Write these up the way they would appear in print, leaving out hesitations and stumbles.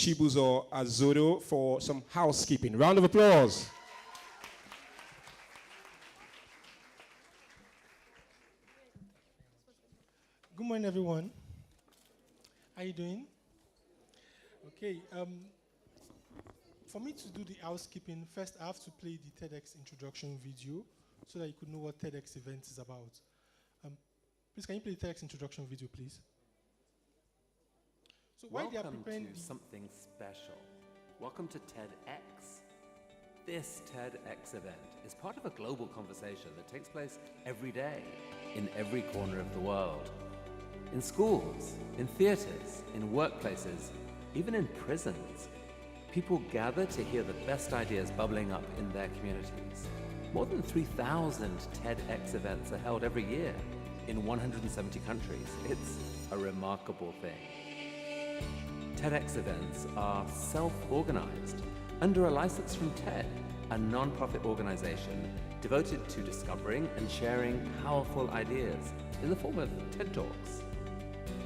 Chibuzo Azodo for some housekeeping. Round of applause. Good morning, everyone. How are you doing? Okay. For me to do the housekeeping, first I have to play the TEDx introduction video so that you could know what TEDx event is about. Please, can you play the TEDx introduction video, please? So while they are preparing something special. Welcome to TEDx. This TEDx event is part of a global conversation that takes place every day in every corner of the world. In schools, in theaters, in workplaces, even in prisons, people gather to hear the best ideas bubbling up in their communities. More than 3,000 TEDx events are held every year in 170 countries. It's a remarkable thing. TEDx events are self-organized under a license from TED, a non-profit organization devoted to discovering and sharing powerful ideas in the form of TED Talks.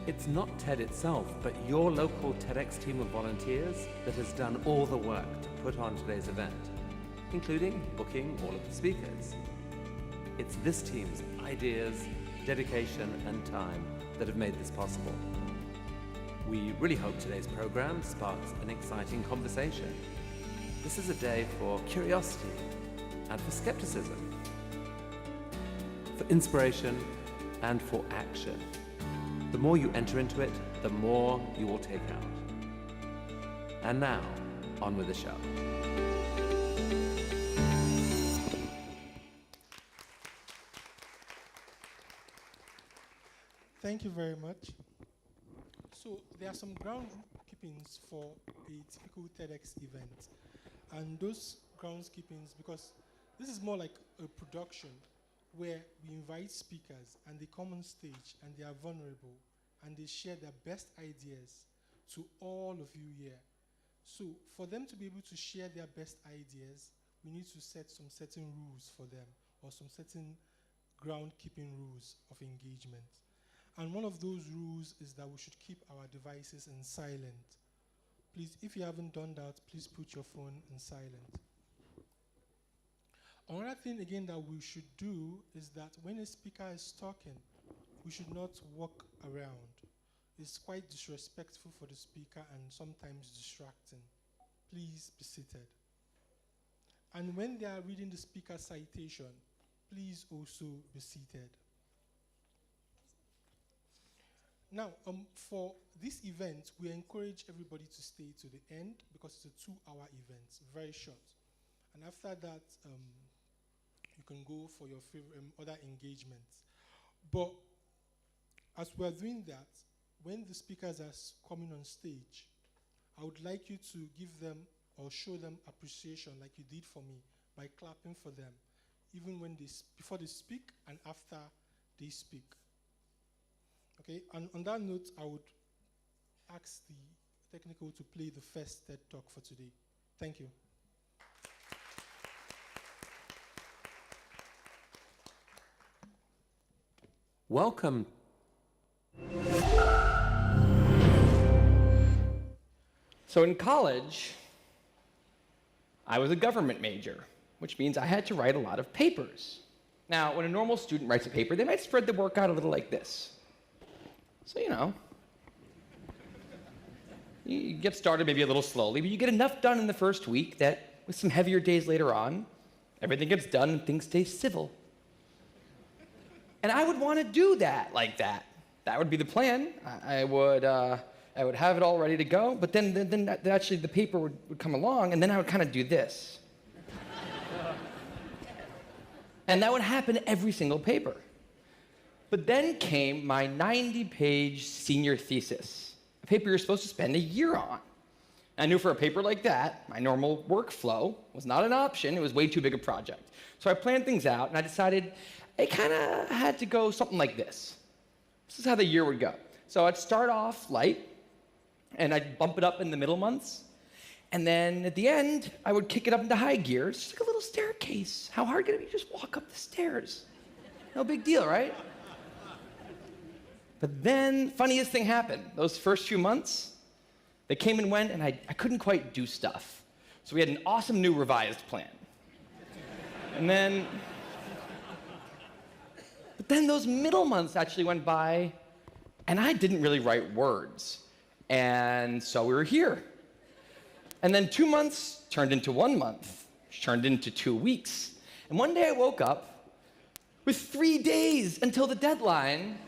It's not TED itself, but your local TEDx team of volunteers that has done all the work to put on today's event, including booking all of the speakers. It's this team's ideas, dedication, and time that have made this possible. We really hope today's program sparks an exciting conversation. This is a day for curiosity and for skepticism, for inspiration and for action. The more you enter into it, the more you will take out. And now, on with the show. Thank you very much. So there are some groundkeepings for a typical TEDx event. And those groundskeepings, because this is more like a production where we invite speakers and they come on stage and they are vulnerable and they share their best ideas to all of you here. So for them to be able to share their best ideas, we need to set some certain rules for them, or some certain groundkeeping rules of engagement. And one of those rules is that we should keep our devices in silent. Please, if you haven't done that, please put your phone in silent. Another thing again that we should do is that when a speaker is talking, we should not walk around. It's quite disrespectful for the speaker and sometimes distracting. Please be seated. And when they are reading the speaker citation, please also be seated. Now, for this event, we encourage everybody to stay to the end because it's a 2-hour event, very short. And after that, you can go for your favorite other engagements. But as we're doing that, when the speakers are coming on stage, I would like you to give them or show them appreciation like you did for me by clapping for them, even when before they speak and after they speak. Okay, and on that note, I would ask the technical to play the first TED Talk for today. Thank you. Welcome. So in college, I was a government major, which means I had to write a lot of papers. Now, when a normal student writes a paper, they might spread the work out a little like this. So, you get started maybe a little slowly, but you get enough done in the first week that with some heavier days later on, everything gets done and things stay civil. And I would want to do that like that. That would be the plan. I would have it all ready to go, but then actually the paper would come along, and then I would kind of do this. And that would happen every single paper. But then came my 90-page senior thesis, a paper you're supposed to spend a year on. I knew for a paper like that, my normal workflow was not an option. It was way too big a project. So I planned things out, and I decided it kind of had to go something like this. This is how the year would go. So I'd start off light, and I'd bump it up in the middle months. And then at the end, I would kick it up into high gear. It's just like a little staircase. How hard could it be? Just walk up the stairs. No big deal, right? But then, funniest thing happened. Those first few months, They came and went, and I couldn't quite do stuff. So we had an awesome new revised plan. But then those middle months actually went by, and I didn't really write words. And so we were here. And then 2 months turned into 1 month, which turned into 2 weeks. And one day I woke up with 3 days until the deadline,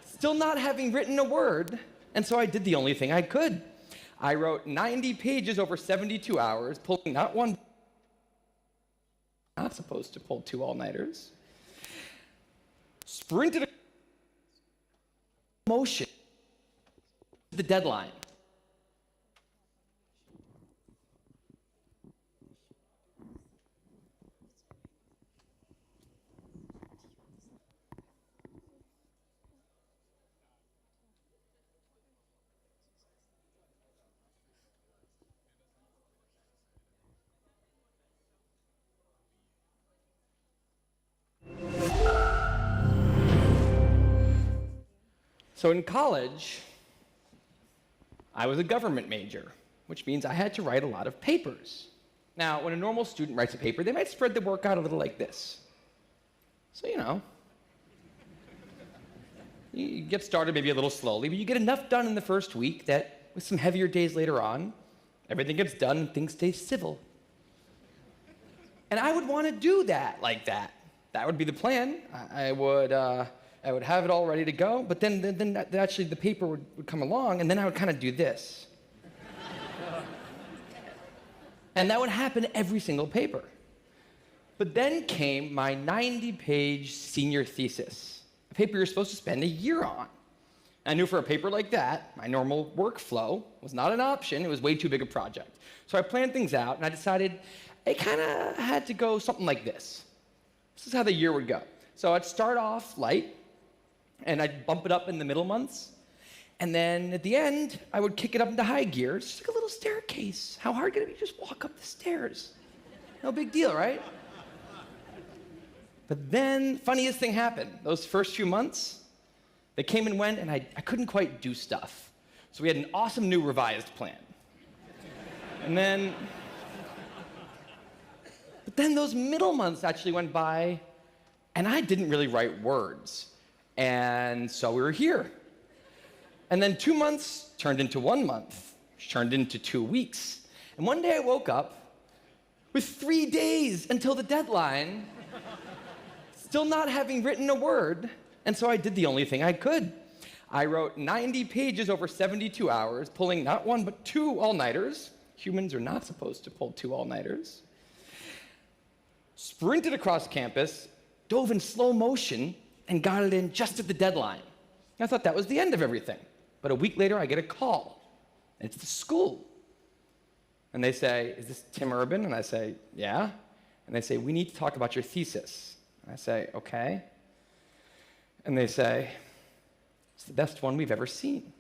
still not having written a word. And so I did the only thing I could. I wrote 90 pages over 72 hours, pulling not one, not supposed to pull 2 all-nighters, sprinted motion to the deadline. So in college, I was a government major, which means I had to write a lot of papers. Now, when a normal student writes a paper, they might spread the work out a little like this. So, you get started maybe a little slowly, but you get enough done in the first week that with some heavier days later on, everything gets done and things stay civil. And I would want to do that like that. That would be the plan. I would have it all ready to go, but then actually the paper would come along, and then I would kind of do this. And that would happen every single paper. But then came my 90-page senior thesis, a paper you're supposed to spend a year on. I knew for a paper like that, my normal workflow was not an option. It was way too big a project. So I planned things out, and I decided it kind of had to go something like this. This is how the year would go. So I'd start off light, and I'd bump it up in the middle months. And then at the end, I would kick it up into high gear. It's just like a little staircase. How hard could it be? Just walk up the stairs. No big deal, right? But then, funniest thing happened. Those first few months, they came and went, and I couldn't quite do stuff. So we had an awesome new revised plan. But then those middle months actually went by, and I didn't really write words. And so we were here. And then 2 months turned into 1 month, which turned into 2 weeks. And one day I woke up with 3 days until the deadline, still not having written a word. And so I did the only thing I could. I wrote 90 pages over 72 hours, pulling not 1 but 2 all-nighters. Humans are not supposed to pull 2 all-nighters. Sprinted across campus, dove in slow motion, and got it in just at the deadline. I thought that was the end of everything. But a week later, I get a call, and it's the school. And they say, "Is this Tim Urban?" And I say, "Yeah." And they say, "We need to talk about your thesis." And I say, "Okay." And they say, "It's the best one we've ever seen."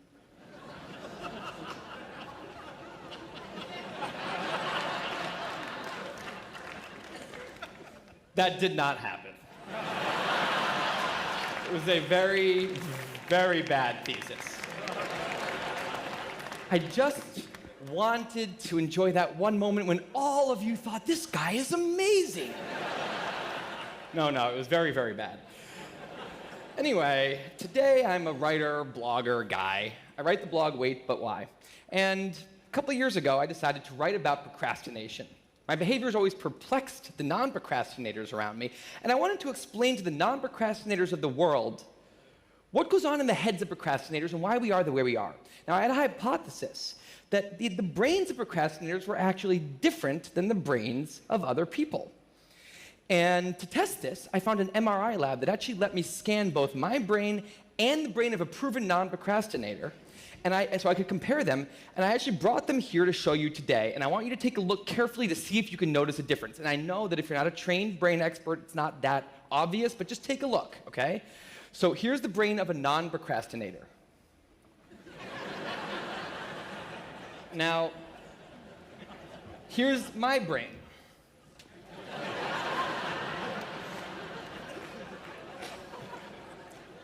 That did not happen. It was a very, very bad thesis. I just wanted to enjoy that one moment when all of you thought, "This guy is amazing." No, it was very, very bad. Anyway, today I'm a writer, blogger guy. I write the blog Wait, But Why? And a couple of years ago, I decided to write about procrastination. My behavior has always perplexed the non-procrastinators around me, and I wanted to explain to the non-procrastinators of the world what goes on in the heads of procrastinators and why we are the way we are. Now, I had a hypothesis that the brains of procrastinators were actually different than the brains of other people. And to test this, I found an MRI lab that actually let me scan both my brain and the brain of a proven non-procrastinator, so I could compare them, and I actually brought them here to show you today, and I want you to take a look carefully to see if you can notice a difference. And I know that if you're not a trained brain expert, it's not that obvious, but just take a look, okay? So here's the brain of a non-procrastinator. Now, here's my brain.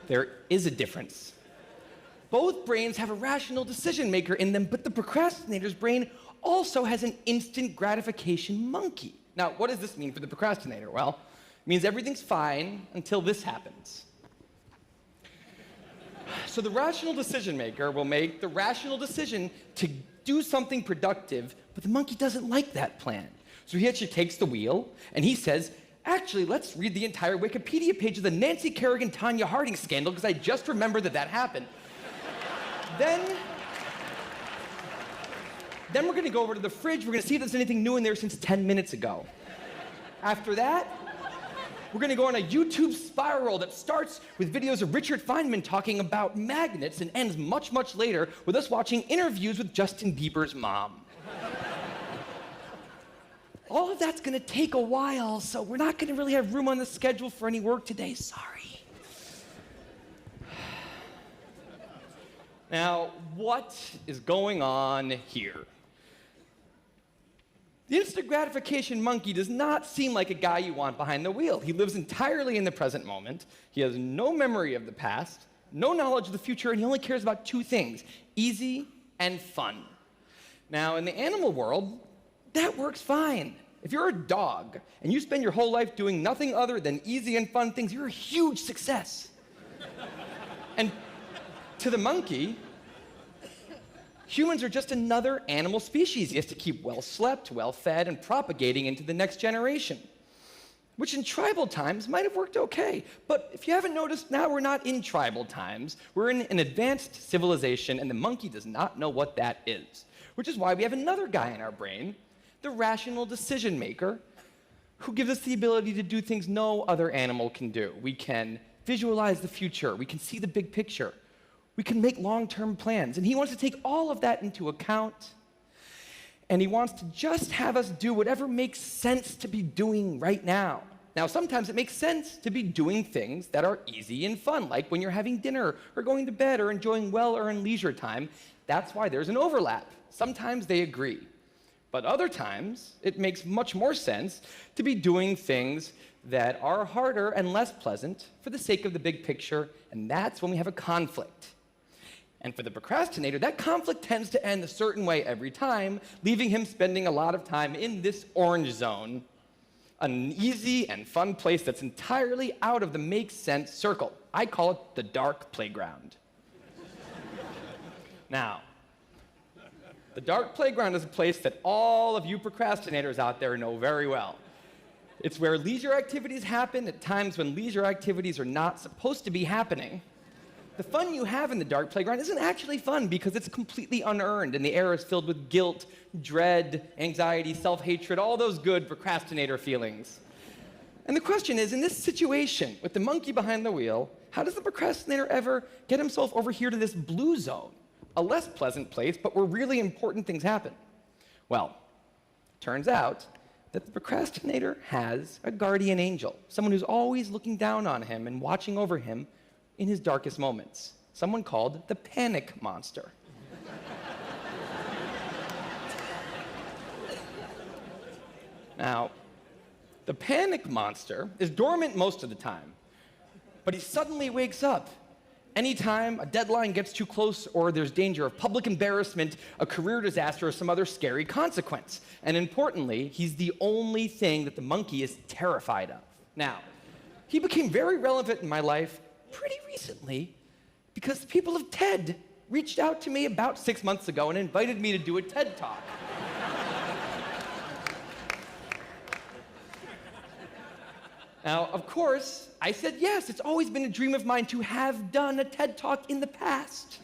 There is a difference. Both brains have a rational decision maker in them, but the procrastinator's brain also has an instant gratification monkey. Now, what does this mean for the procrastinator? Well, it means everything's fine until this happens. So the rational decision maker will make the rational decision to do something productive, but the monkey doesn't like that plan. So he actually takes the wheel and he says, actually, let's read the entire Wikipedia page of the Nancy Kerrigan Tanya Harding scandal because I just remembered that happened. Then we're going to go over to the fridge. We're going to see if there's anything new in there since 10 minutes ago. After that, we're going to go on a YouTube spiral that starts with videos of Richard Feynman talking about magnets and ends much, much later with us watching interviews with Justin Bieber's mom. All of that's going to take a while, so we're not going to really have room on the schedule for any work today. Sorry. Now, what is going on here? The instant gratification monkey does not seem like a guy you want behind the wheel. He lives entirely in the present moment. He has no memory of the past, no knowledge of the future, and he only cares about two things: easy and fun. Now, in the animal world, that works fine. If you're a dog and you spend your whole life doing nothing other than easy and fun things, you're a huge success. And to the monkey, humans are just another animal species. He has to keep well slept, well fed, and propagating into the next generation, which in tribal times might have worked okay. But if you haven't noticed, now we're not in tribal times. We're in an advanced civilization, and the monkey does not know what that is, which is why we have another guy in our brain, the rational decision maker, who gives us the ability to do things no other animal can do. We can visualize the future. We can see the big picture. We can make long-term plans. And he wants to take all of that into account, and he wants to just have us do whatever makes sense to be doing right now. Now, sometimes it makes sense to be doing things that are easy and fun, like when you're having dinner or going to bed or enjoying well-earned leisure time. That's why there's an overlap. Sometimes they agree. But other times, it makes much more sense to be doing things that are harder and less pleasant for the sake of the big picture, and that's when we have a conflict. And for the procrastinator, that conflict tends to end a certain way every time, leaving him spending a lot of time in this orange zone, an easy and fun place that's entirely out of the make sense circle. I call it the dark playground. Now, the dark playground is a place that all of you procrastinators out there know very well. It's where leisure activities happen at times when leisure activities are not supposed to be happening. The fun you have in the dark playground isn't actually fun because it's completely unearned, and the air is filled with guilt, dread, anxiety, self-hatred, all those good procrastinator feelings. And the question is, in this situation, with the monkey behind the wheel, how does the procrastinator ever get himself over here to this blue zone? A less pleasant place, but where really important things happen. Well, turns out that the procrastinator has a guardian angel, someone who's always looking down on him and watching over him in his darkest moments, someone called the panic monster. Now, the panic monster is dormant most of the time, but he suddenly wakes up anytime a deadline gets too close or there's danger of public embarrassment, a career disaster, or some other scary consequence. And importantly, he's the only thing that the monkey is terrified of. Now, he became very relevant in my life pretty recently because the people of TED reached out to me about 6 months ago and invited me to do a TED Talk. Now, of course, I said yes. It's always been a dream of mine to have done a TED Talk in the past.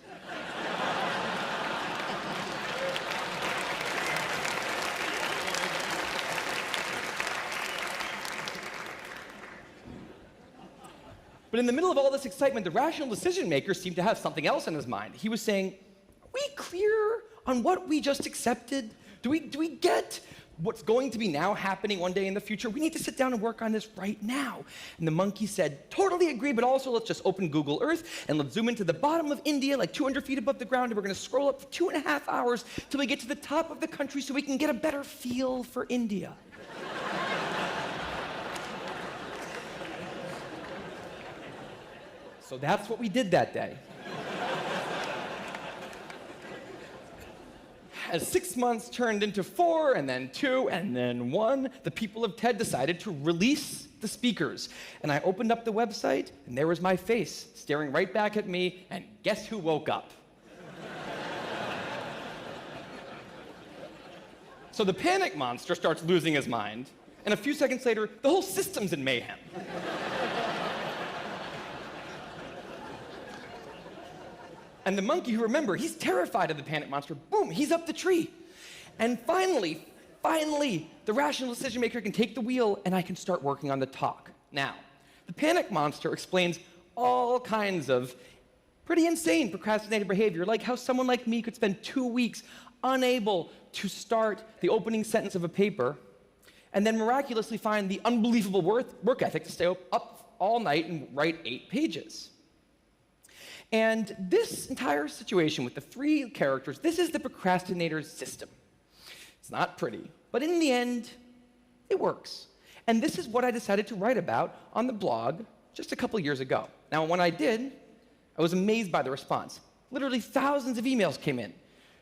But in the middle of all this excitement, the rational decision maker seemed to have something else on his mind. He was saying, are we clear on what we just accepted? Do we get what's going to be now happening one day in the future? We need to sit down and work on this right now. And the monkey said, totally agree, but also let's just open Google Earth and let's zoom into the bottom of India, like 200 feet above the ground, and we're going to scroll up for 2.5 hours till we get to the top of the country so we can get a better feel for India. So that's what we did that day. as 6 months turned into 4, and then 2, and then 1, the people of TED decided to release the speakers. And I opened up the website, and there was my face staring right back at me, and guess who woke up? So the panic monster starts losing his mind, and a few seconds later, the whole system's in mayhem. And the monkey, who, remember, he's terrified of the panic monster, boom, he's up the tree. And finally, the rational decision maker can take the wheel, and I can start working on the talk. Now, the panic monster explains all kinds of pretty insane procrastinating behavior, like how someone like me could spend 2 weeks unable to start the opening sentence of a paper, and then miraculously find the unbelievable work ethic to stay up all night and write 8 pages. And this entire situation with the 3 characters, this is the procrastinator's system. It's not pretty, but in the end, it works. And this is what I decided to write about on the blog just a couple years ago. Now, when I did, I was amazed by the response. Literally thousands of emails came in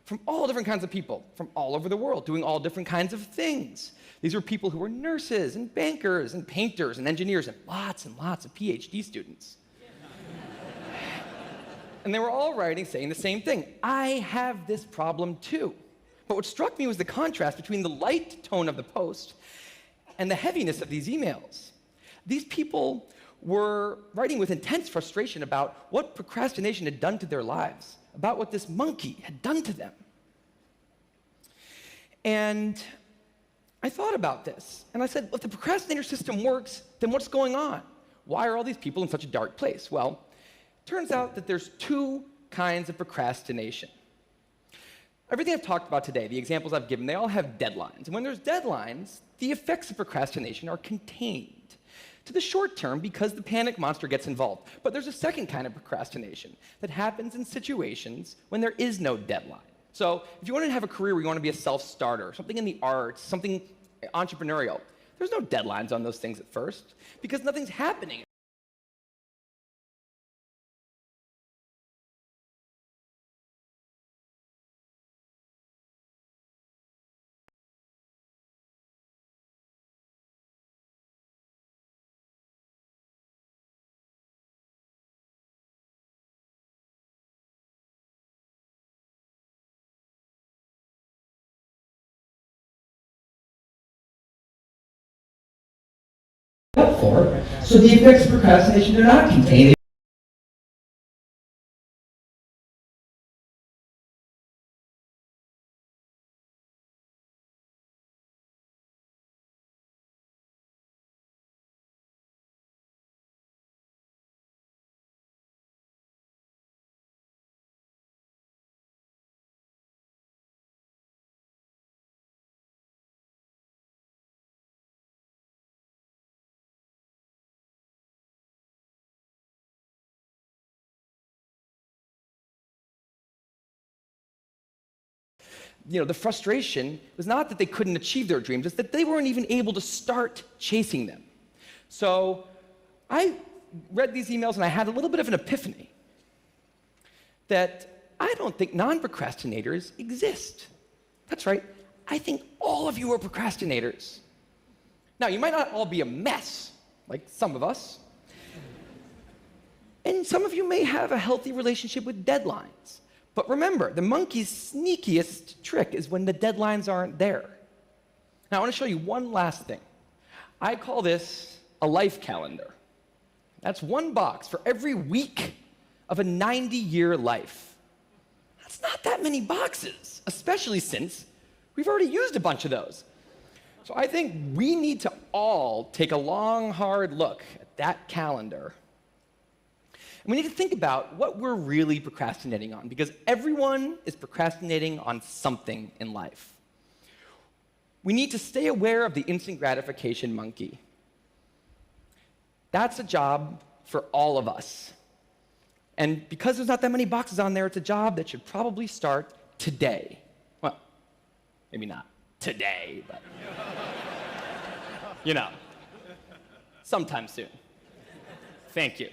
from all different kinds of people, from all over the world, doing all different kinds of things. These were people who were nurses and bankers and painters and engineers and lots of PhD students. And they were all writing saying the same thing. I have this problem too. But what struck me was the contrast between the light tone of the post and the heaviness of these emails. These people were writing with intense frustration about what procrastination had done to their lives, about what this monkey had done to them. And I thought about this, and I said, well, if the procrastinator system works, then what's going on? Why are all these people in such a dark place? Well, turns out that there's 2 kinds of procrastination. Everything I've talked about today, the examples I've given, they all have deadlines. And when there's deadlines, the effects of procrastination are contained to the short term because the panic monster gets involved. But there's a second kind of procrastination that happens in situations when there is no deadline. So if you want to have a career where you want to be a self-starter, something in the arts, something entrepreneurial, there's no deadlines on those things at first because nothing's happening. So the effects of procrastination are not contained. The frustration was not that they couldn't achieve their dreams, it's that they weren't even able to start chasing them. So I read these emails and I had a little bit of an epiphany that I don't think non-procrastinators exist. That's right, I think all of you are procrastinators. Now, you might not all be a mess, like some of us, and some of you may have a healthy relationship with deadlines. But remember, the monkey's sneakiest trick is when the deadlines aren't there. Now, I want to show you one last thing. I call this a life calendar. That's 1 box for every week of a 90-year life. That's not that many boxes, especially since we've already used a bunch of those. So I think we need to all take a long, hard look at that calendar. And we need to think about what we're really procrastinating on, because everyone is procrastinating on something in life. We need to stay aware of the instant gratification monkey. That's a job for all of us. And because there's not that many boxes on there, it's a job that should probably start today. Well, maybe not today, but sometime soon. Thank you.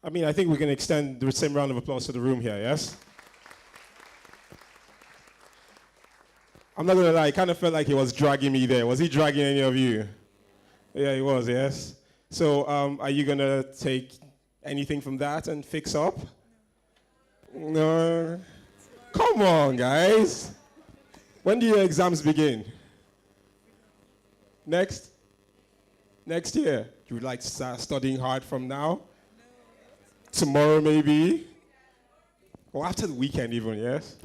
I mean, I think we can extend the same round of applause to the room here, yes? I'm not gonna lie, I kind of felt like he was dragging me there. Was he dragging any of you? Yeah, he was, yes? So are you gonna take anything from that and fix up? No. Come on, guys. When do your exams begin? Next year. You would like to start studying hard from now? Tomorrow maybe? Or after the weekend even, yes?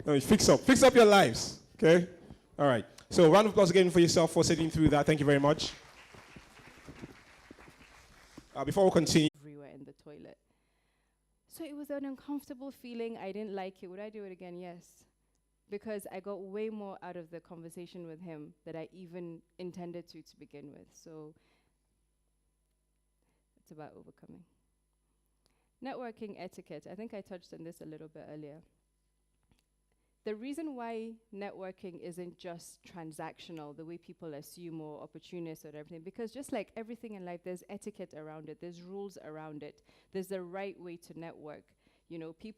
No, fix up your lives, okay? All right. So round of applause again for yourself for sitting through that. Thank you very much. Before we continue. Everywhere in the toilet. So it was an uncomfortable feeling. I didn't like it. Would I do it again? Yes. Because I got way more out of the conversation with him than I even intended to begin with. So it's about overcoming. Networking etiquette. I think I touched on this a little bit earlier. The reason why networking isn't just transactional, the way people assume, or opportunist or everything, because just like everything in life, there's etiquette around it, there's rules around it, there's the right way to network. You know, people